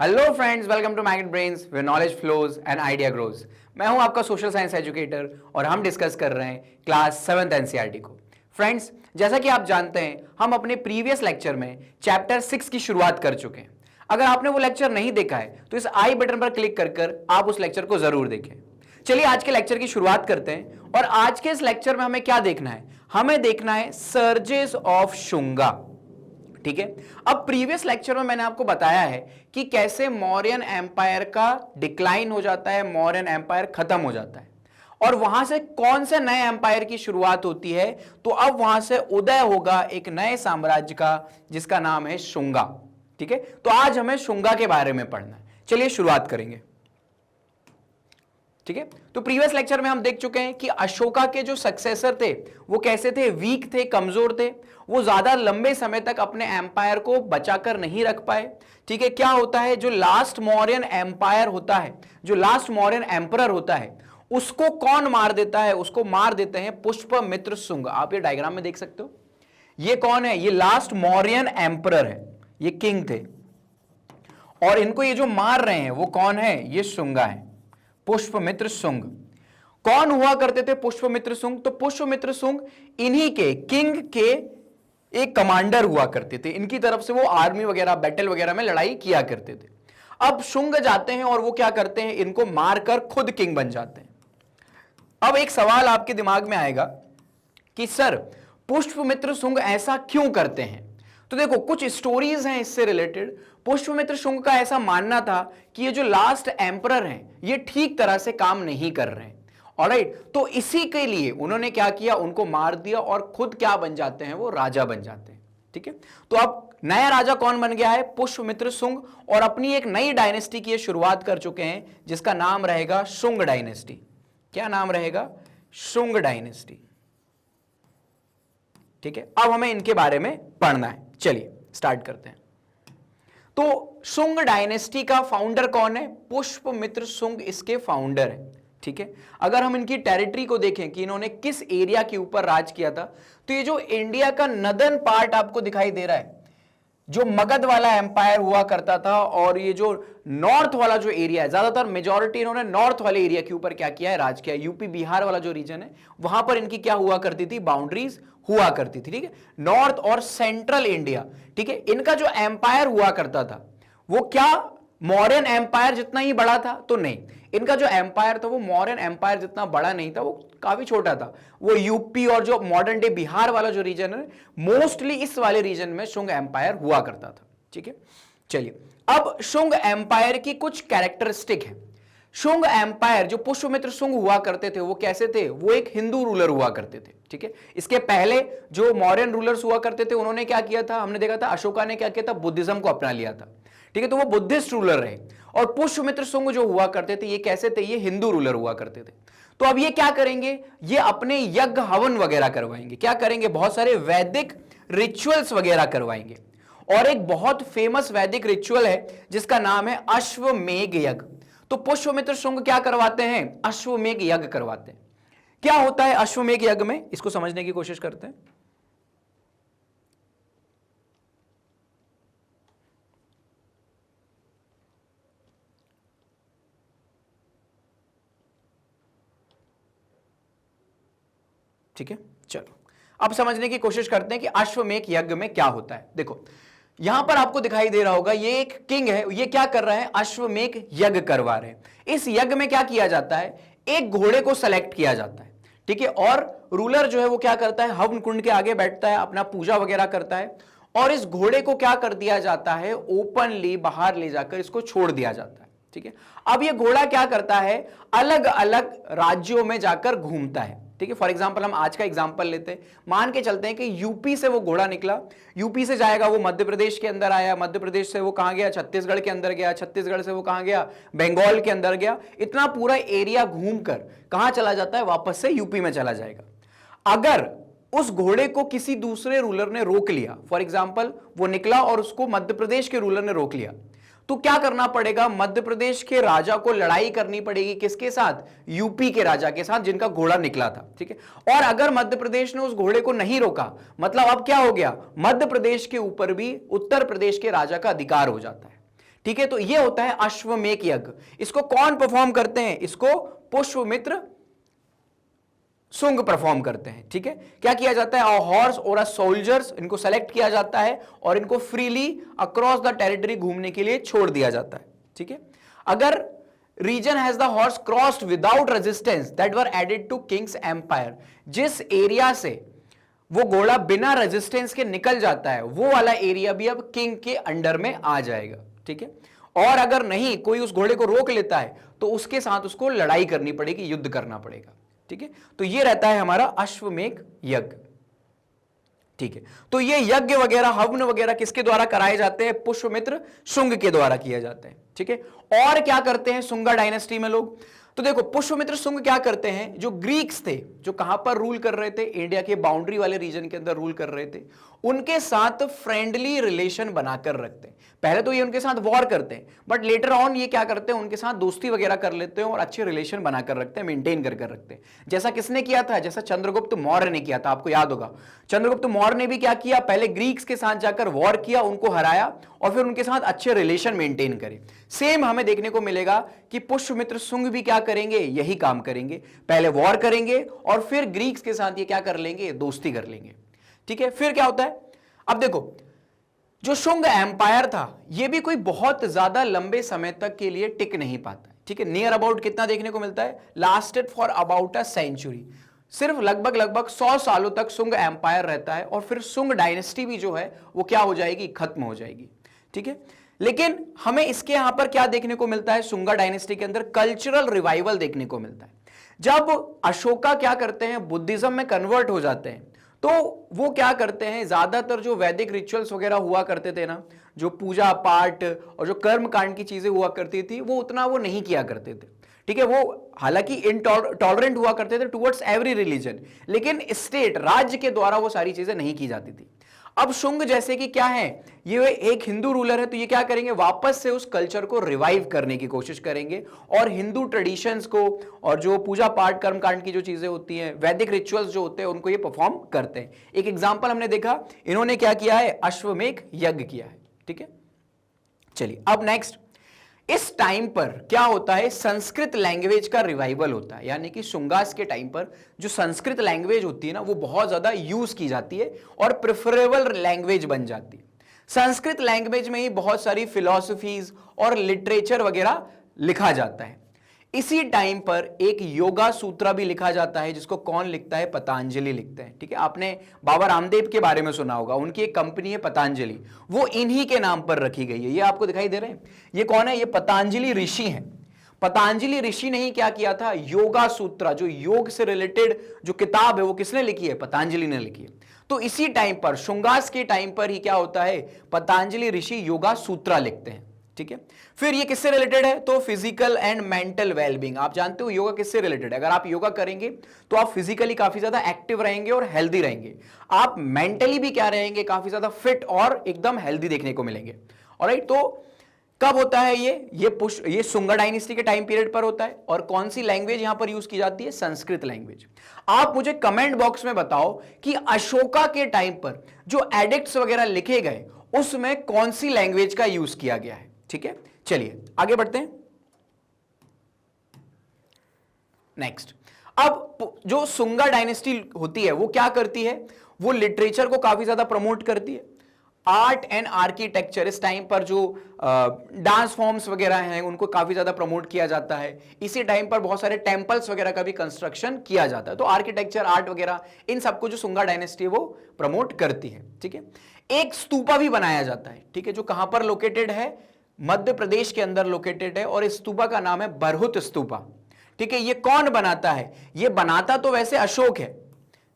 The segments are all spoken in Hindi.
Hello friends, welcome to Magnet Brains where knowledge flows and idea grows. मैं हूं आपका सोशल साइंस एजुकेटर और हम डिस्कस कर रहे हैं क्लास 7th एनसीईआरटी को। फ्रेंड्स, जैसा कि आप जानते हैं, हम अपने प्रीवियस लेक्चर में चैप्टर 6 की शुरुआत कर चुके हैं। अगर आपने वो लेक्चर नहीं देखा है तो इस आई बटन पर क्लिक कर आप उस लेक्चर को जरूर देखें। चलिए आज के लेक्चर की शुरुआत करते हैं। और आज के इस लेक्चर में हमें क्या देखना है? हमें देखना है सर्जेस ऑफ शुंगा। ठीक है। अब प्रीवियस लेक्चर में मैंने आपको बताया है कि कैसे मौर्यन एम्पायर का डिक्लाइन हो जाता है, मौर्यन एम्पायर खत्म हो जाता है और वहां से कौन से नए एम्पायर की शुरुआत होती है। तो अब वहां से उदय होगा एक नए साम्राज्य का जिसका नाम है शुंगा। ठीक है, तो आज हमें शुंगा के बारे में पढ़ना है। चलिए शुरुआत करेंगे। ठीक है, तो प्रीवियस लेक्चर में हम देख चुके हैं कि अशोका के जो सक्सेसर थे वो कैसे थे, वीक थे, कमजोर थे। वो ज्यादा लंबे समय तक अपने एम्पायर को बचाकर नहीं रख पाए। ठीक है, क्या होता है, जो लास्ट मौर्यन एम्पायर होता है, जो लास्ट मौर्यन एम्परर होता है, उसको कौन मार देता है? उसको मार देते हैं पुष्पमित्र शुंग। आप ये डायग्राम में देख सकते हो, ये कौन है? ये लास्ट मौर्यन एम्परर है, ये किंग थे और इनको ये जो मार रहे हैं वो कौन है? ये शुंगा है, पुष्पमित्र शुंग। कौन हुआ करते थे पुष्पमित्र शुंग? तो पुष्पमित्र शुंग इन्हीं के किंग के एक कमांडर हुआ करते थे। इनकी तरफ से वो आर्मी वगैरह, बैटल वगैरह में लड़ाई किया करते थे। अब शुंग जाते हैं और वो क्या करते हैं? इनको मारकर खुद किंग बन जाते हैं। अब एक सवाल आपके दिमाग में आएगा कि सर पुष्पमित्र शुंग ऐसा क्यों करते हैं? तो देखो, कुछ स्टोरीज हैं इससे रिलेटेड। पुष्पमित्र शुंग का ऐसा मानना था कि ये जो लास्ट एम्परर हैं ये ठीक तरह से काम नहीं कर रहे हैं। ऑलराइट, तो इसी के लिए उन्होंने क्या किया? उनको मार दिया और खुद क्या बन जाते हैं? वो राजा बन जाते हैं। ठीक है, तो अब नया राजा कौन बन गया है? पुष्पमित्र शुंग। और अपनी एक नई डायनेस्टी की शुरुआत कर चुके हैं जिसका नाम रहेगा शुंग डायनेस्टी। क्या नाम रहेगा? शुंग डायनेस्टी। ठीक है, अब हमें इनके बारे में पढ़ना है। चलिए स्टार्ट करते हैं। तो शुंग डायनेस्टी का फाउंडर कौन है? पुष्पमित्र शुंग इसके फाउंडर है। ठीक है, अगर हम इनकी टेरिटरी को देखें कि इन्होंने किस एरिया के ऊपर राज किया था, तो ये जो इंडिया का नदर्न पार्ट आपको दिखाई दे रहा है, जो मगध वाला एम्पायर हुआ करता था, और ये जो नॉर्थ वाला जो एरिया है, ज्यादातर मेजॉरिटी इन्होंने नॉर्थ वाले एरिया के ऊपर क्या किया है? राज किया है। यूपी बिहार वाला जो रीजन है वहां पर इनकी क्या हुआ करती थी? बाउंड्रीज हुआ करती थी। ठीक है, नॉर्थ और सेंट्रल इंडिया। ठीक है, इनका जो एम्पायर हुआ करता था वो क्या मौर्यन एम्पायर जितना ही बड़ा था? तो नहीं, इनका जो एम्पायर था वो मौर्यन एम्पायर जितना बड़ा नहीं था, वो काफी छोटा था। वो यूपी और जो मॉडर्न डे बिहार वाला जो रीजन है, मोस्टली इस वाले रीजन में शुंग एम्पायर हुआ करता था। ठीक है, चलिए अब शुंग एम्पायर की कुछ कैरेक्टरिस्टिक है। शुंग एम्पायर जो पुष्पमित्र शुंग हुआ करते थे वो कैसे थे? वो एक हिंदू रूलर हुआ करते थे। ठीक है, इसके पहले जो मौर्यन रूलर्स हुआ करते थे उन्होंने क्या किया था? हमने देखा था अशोका ने क्या किया था? बुद्धिज्म को अपना लिया था। ठीक है, तो वो बुद्धिस्ट रूलर रहे। और पुष्पमित्र शुंग जो हुआ करते थे ये कैसे थे? ये हिंदू रूलर हुआ करते थे। तो अब ये क्या करेंगे? ये अपने यज्ञ हवन वगैरह करवाएंगे। क्या करेंगे? बहुत सारे वैदिक रिचुअल्स वगैरह करवाएंगे। और एक बहुत फेमस वैदिक रिचुअल है जिसका नाम है अश्वमेध यज्ञ। तो पुष्पमित्र शुंग क्या करवाते हैं? अश्वमेध यज्ञ करवाते हैं। क्या होता है अश्वमेध यज्ञ में? इसको समझने की कोशिश करते हैं। ठीक है, चलो अब समझने की कोशिश करते हैं कि अश्वमेध यज्ञ में क्या होता है। देखो यहां पर आपको दिखाई दे रहा होगा, ये एक किंग है, ये क्या कर रहा है? अश्वमेध यज्ञ करवा रहे हैं। इस यज्ञ में क्या किया जाता है? एक घोड़े को सेलेक्ट किया जाता है। ठीक है, और रूलर जो है वो क्या करता है? हवन कुंड के आगे बैठता है, अपना पूजा वगैरह करता है, और इस घोड़े को क्या कर दिया जाता है? ओपनली बाहर ले जाकर इसको छोड़ दिया जाता है। ठीक है, अब ये घोड़ा क्या करता है? अलग अलग राज्यों में जाकर घूमता है। ठीक है, फॉर एग्जांपल हम आज का एग्जांपल लेते हैं। मान के चलते हैं कि यूपी से वो घोड़ा निकला, यूपी से जाएगा वो मध्य प्रदेश के अंदर आया, मध्य प्रदेश से वो कहां गया? छत्तीसगढ़ के अंदर गया, छत्तीसगढ़ से वो कहां गया? बंगाल के अंदर गया। इतना पूरा एरिया घूमकर कहां चला जाता है? वापस से यूपी में चला जाएगा। अगर उस घोड़े को किसी दूसरे रूलर ने रोक लिया, फॉर एग्जाम्पल वो निकला और उसको मध्य प्रदेश के रूलर ने रोक लिया, तो क्या करना पड़ेगा? मध्य प्रदेश के राजा को लड़ाई करनी पड़ेगी। किसके साथ? यूपी के राजा के साथ जिनका घोड़ा निकला था। ठीक है, और अगर मध्य प्रदेश ने उस घोड़े को नहीं रोका, मतलब अब क्या हो गया? मध्य प्रदेश के ऊपर भी उत्तर प्रदेश के राजा का अधिकार हो जाता है। ठीक है, तो ये होता है अश्वमेध यज्ञ। इसको कौन परफॉर्म करते हैं? इसको पुष्पमित्र शुंग परफॉर्म करते हैं। ठीक है, क्या किया जाता है? अ हॉर्स और अ सोल्जर्स, इनको सेलेक्ट किया जाता है और इनको फ्रीली अक्रॉस द टेरिटरी घूमने के लिए छोड़ दिया जाता है। ठीक है, अगर region has the horse crossed without resistance that were added to king's empire, जिस एरिया से वो घोड़ा बिना रेजिस्टेंस के निकल जाता है वो वाला एरिया भी अब किंग के अंडर में आ जाएगा। ठीक है, और अगर नहीं कोई उस घोड़े को रोक लेता है तो उसके साथ उसको लड़ाई करनी पड़ेगी, युद्ध करना पड़ेगा। ठीक है, तो ये रहता है हमारा अश्वमेध यज्ञ। ठीक है, तो ये यज्ञ वगैरह हवन वगैरह किसके द्वारा कराए जाते हैं? पुष्पमित्र शुंग के द्वारा किए जाते हैं। ठीक है, और क्या करते हैं शुंगा डायनेस्टी में लोग? तो देखो पुष्पमित्र शुंग क्या करते हैं, जो ग्रीक्स थे, जो कहां पर रूल कर रहे थे? इंडिया के बाउंड्री वाले रीजन के अंदर रूल कर रहे थे, उनके साथ फ्रेंडली रिलेशन बनाकर रखते हैं। पहले तो ये उनके साथ वॉर करते हैं, बट लेटर ऑन ये क्या करते हैं, उनके साथ दोस्ती वगैरह कर लेते हैं और अच्छे रिलेशन बनाकर रखते हैं, मेंटेन कर रखते हैं। जैसा किसने किया था? जैसा चंद्रगुप्त मौर्य ने किया था। आपको याद होगा चंद्रगुप्त मौर्य ने भी क्या किया, पहले ग्रीक्स के साथ जाकर वॉर किया, उनको हराया और फिर उनके साथ अच्छे रिलेशन मेंटेन करे। सेम हमें देखने को मिलेगा कि पुष्पमित्र शुंग भी क्या करेंगे, यही काम करेंगे। पहले वॉर करेंगे और फिर ग्रीक्स के साथ ये क्या कर लेंगे, दोस्ती कर लेंगे। ठीक है, फिर क्या होता है? अब देखो जो शुंग एम्पायर था ये भी कोई बहुत ज्यादा लंबे समय तक के लिए टिक नहीं पाता। ठीक है, नियर अबाउट कितना देखने को मिलता है? Lasted for about a century. सिर्फ लगभग 100 सालों तक शुंग एम्पायर रहता है और फिर शुंग डायनेस्टी भी जो है वो क्या हो जाएगी, खत्म हो जाएगी। ठीक है, लेकिन हमें इसके यहां पर क्या देखने को मिलता है? शुंगा डायनेस्टी के अंदर कल्चरल रिवाइवल देखने को मिलता है। जब अशोका क्या करते हैं, बुद्धिज्म में कन्वर्ट हो जाते हैं, तो वो क्या करते हैं, ज्यादातर जो वैदिक रिचुअल्स वगैरह हुआ करते थे ना, जो पूजा पाठ और जो कर्म कांड की चीजें हुआ करती थी, वो उतना वो नहीं किया करते थे। ठीक है, वो हालांकि इनटॉलरेंट हुआ करते थे टुवर्ड्स एवरी रिलीजन, लेकिन स्टेट राज्य के द्वारा वो सारी चीजें नहीं की जाती थी। अब शुंग जैसे कि क्या है, ये एक हिंदू रूलर है, तो ये क्या करेंगे, वापस से उस कल्चर को रिवाइव करने की कोशिश करेंगे और हिंदू ट्रेडिशंस को और जो पूजा पाठ कर्म कांड की जो चीजें होती हैं, वैदिक रिचुअल्स जो होते हैं, उनको ये परफॉर्म करते हैं। एक एग्जांपल हमने देखा, इन्होंने क्या किया है, अश्वमेध यज्ञ किया है। ठीक है, चलिए अब नेक्स्ट, इस टाइम पर क्या होता है, संस्कृत लैंग्वेज का रिवाइवल होता है। यानी कि शुंगास के टाइम पर जो संस्कृत लैंग्वेज होती है ना, वो बहुत ज्यादा यूज की जाती है और प्रेफरेबल लैंग्वेज बन जाती है। संस्कृत लैंग्वेज में ही बहुत सारी फिलॉसफीज और लिटरेचर वगैरह लिखा जाता है। इसी टाइम पर एक योगा सूत्रा भी लिखा जाता है, जिसको कौन लिखता है, पतंजलि लिखते हैं। ठीक है, आपने बाबा रामदेव के बारे में सुना होगा, उनकी एक कंपनी है पतंजलि, वो इन्हीं के नाम पर रखी गई है। ये आपको दिखाई दे रहे हैं, ये कौन है, ये पतंजलि ऋषि हैं। पतंजलि ऋषि ने ही क्या किया था, योगा सूत्रा, जो योग से रिलेटेड जो किताब है वो किसने लिखी है, पतंजलि ने लिखी है। तो इसी टाइम पर, शुंगास के टाइम पर ही क्या होता है, पतंजलि ऋषि योगा सूत्रा लिखते हैं। ठीक है, फिर ये किससे रिलेटेड है, तो फिजिकल एंड मेंटल वेलबींग। आप जानते हो योगा किससे रिलेटेड है, अगर आप योगा करेंगे तो आप फिजिकली काफी ज्यादा एक्टिव रहेंगे और हेल्दी रहेंगे, आप मेंटली भी क्या रहेंगे, काफी ज्यादा फिट और एकदम हेल्दी देखने को मिलेंगे। ऑलराइट, तो कब होता है ये शुंगा डायनेस्टी के टाइम पीरियड पर होता है। और कौन सी लैंग्वेज यहां पर यूज की जाती है, संस्कृत लैंग्वेज। आप मुझे कमेंट बॉक्स में बताओ कि अशोका के टाइम पर जो एडिक्ट्स वगैरह लिखे गए उसमें कौन सी लैंग्वेज का यूज किया गया है। ठीक है, चलिए आगे बढ़ते हैं। नेक्स्ट, अब जो शुंगा डायनेस्टी होती है वो क्या करती है, वो लिटरेचर को काफी ज्यादा प्रमोट करती है। आर्ट एंड आर्किटेक्चर, इस टाइम पर जो डांस फॉर्म्स वगैरह हैं उनको काफी ज्यादा प्रमोट किया जाता है। इसी टाइम पर बहुत सारे टेंपल्स वगैरह का भी कंस्ट्रक्शन किया जाता है। तो आर्किटेक्चर, आर्ट वगैरह, इन सबको जो शुंगा डायनेस्टी है वो प्रमोट करती है। ठीक है, एक स्तूपा भी बनाया जाता है। ठीक है, जो कहां पर लोकेटेड है, मध्य प्रदेश के अंदर लोकेटेड है, और इस स्तूपा का नाम है बरहुत स्तूपा। ठीक है, ये कौन बनाता है, ये बनाता तो वैसे अशोक है।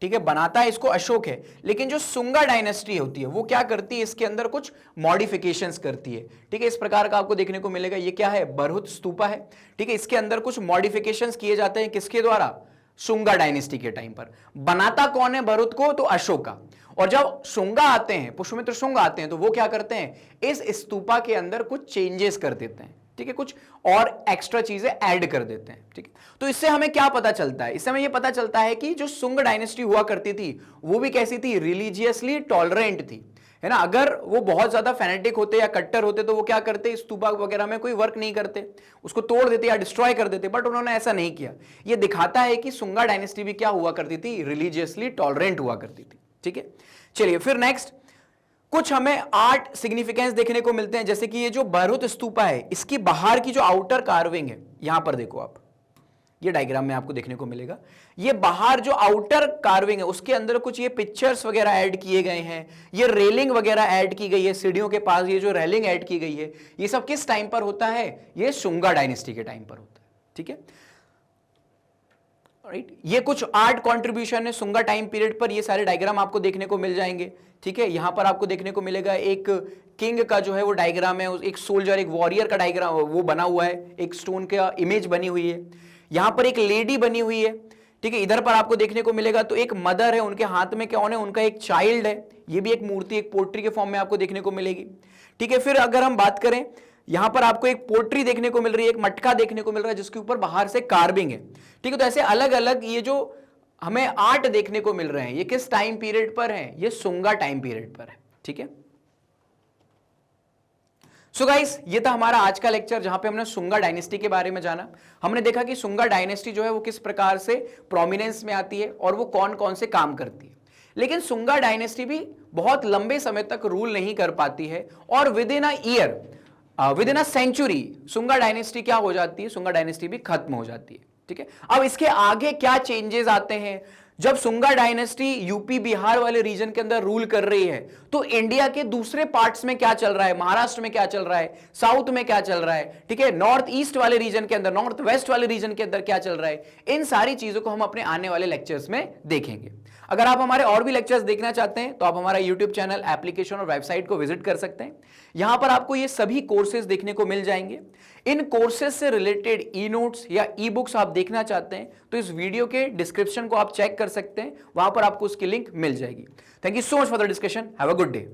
ठीक है, बनाता है इसको अशोक है, लेकिन जो शुंगा डायनेस्टी होती है वो क्या करती है, इसके अंदर कुछ मॉडिफिकेशंस करती है। ठीक है, इस प्रकार का आपको देखने को मिलेगा, ये क्या है, बरहुत स्तूपा है। ठीक है, इसके अंदर कुछ मॉडिफिकेशंस किए जाते हैं, किसके द्वारा, शुंगा डायनेस्टी के टाइम पर। बनाता कौन है बरहुत को, तो अशोका। और जब शुंगा आते हैं, पुष्यमित्र शुंग आते हैं, तो वो क्या करते हैं, इस स्तूपा के अंदर कुछ चेंजेस कर देते हैं। ठीक है, कुछ और एक्स्ट्रा चीजें ऐड कर देते हैं। ठीक है, तो इससे हमें क्या पता चलता है, इससे हमें ये पता चलता है कि जो शुंग डायनेस्टी हुआ करती थी वो भी कैसी थी, रिलीजियसली टॉलरेंट थी। है ना। अगर वो बहुत ज्यादा फैनेटिक होते या कट्टर होते तो वो क्या करते, स्तूपा वगैरह में कोई वर्क नहीं करते, उसको तोड़ देते या डिस्ट्रॉय कर देते, बट उन्होंने ऐसा नहीं किया। ये दिखाता है कि सुंगा डायनेस्टी भी क्या हुआ करती थी, रिलीजियसली टॉलरेंट हुआ करती थी। ठीक है, चलिए फिर नेक्स्ट कुछ हमें आर्ट सिग्निफिकेंस देखने को मिलते हैं, जैसे कि ये जो भैरहुत स्तूपा है, इसकी बाहर की जो आउटर कार्विंग है, यहां पर देखो आप, ये डायग्राम में आपको देखने को मिलेगा, ये बाहर जो आउटर कार्विंग है उसके अंदर कुछ ये पिक्चर्स वगैरह ऐड किए गए हैं, ये रेलिंग वगैरह ऐड की गई है, सीढ़ियों के पास ये जो रेलिंग ऐड की गई है, ये सब किस टाइम पर होता है, ये सुंगा डायनेस्टी के टाइम पर होता है। ठीक है, राइट, ये कुछ आर्ट कंट्रीब्यूशन है सुंगा टाइम पीरियड पर, ये सारे डायग्राम आपको देखने को मिल जाएंगे। ठीक है, यहां पर आपको देखने को मिलेगा एक किंग का जो है वो डायग्राम है, एक सोल्जर, एक वॉरियर का डायग्राम वो बना हुआ है, एक स्टोन का इमेज बनी हुई है, यहां पर एक लेडी बनी हुई है। ठीक है, इधर पर आपको देखने को मिलेगा तो एक मदर है, उनके हाथ में क्या है, उनका एक चाइल्ड है, ये भी एक मूर्ति, एक पोट्री के फॉर्म में आपको देखने को मिलेगी। ठीक है, फिर अगर हम बात करें, यहां पर आपको एक पोट्री देखने को मिल रही है, एक मटका देखने को मिल रहा है जिसके ऊपर बाहर से कार्विंग है। ठीक है, तो ऐसे अलग अलग ये जो हमें आर्ट देखने को मिल रहे हैं, ये किस टाइम पीरियड पर है, ये सुंगा टाइम पीरियड पर है। ठीक है, सो गाइस, ये था हमारा आज का लेक्चर जहां पे हमने सुंगा डायनेस्टी के बारे में जाना। हमने देखा कि सुंगा डायनेस्टी जो है वो किस प्रकार से प्रोमिनेंस में आती है और वो कौन कौन से काम करती है। लेकिन सुंगा डायनेस्टी भी बहुत लंबे समय तक रूल नहीं कर पाती है और within a year, within a century Sunga dynasty क्या हो जाती है, सुंगा डायनेस्टी भी खत्म हो जाती है। ठीक है, अब इसके आगे क्या चेंजेस आते हैं, जब सुंगा डायनेस्टी यूपी बिहार वाले रीजन के अंदर रूल कर रही है तो इंडिया के दूसरे पार्ट्स में क्या चल रहा है, महाराष्ट्र में क्या चल रहा है, साउथ में क्या चल रहा है, ठीक है, नॉर्थ ईस्ट वाले रीजन के अंदर, नॉर्थ वेस्ट वाले रीजन के अंदर क्या चल रहा है, इन सारी चीजों को हम अपने आने वाले लेक्चर्स में देखेंगे। अगर आप हमारे और भी लेक्चर्स देखना चाहते हैं तो आप हमारा यूट्यूब चैनल, एप्लीकेशन और वेबसाइट को विजिट कर सकते हैं। यहां पर आपको ये सभी कोर्सेज देखने को मिल जाएंगे। इन कोर्सेज से रिलेटेड ई नोट्स या ई बुक्स आप देखना चाहते हैं तो इस वीडियो के डिस्क्रिप्शन को आप चेक कर सकते हैं, वहां पर आपको उसकी लिंक मिल जाएगी। Thank you so much for the discussion, have a good day.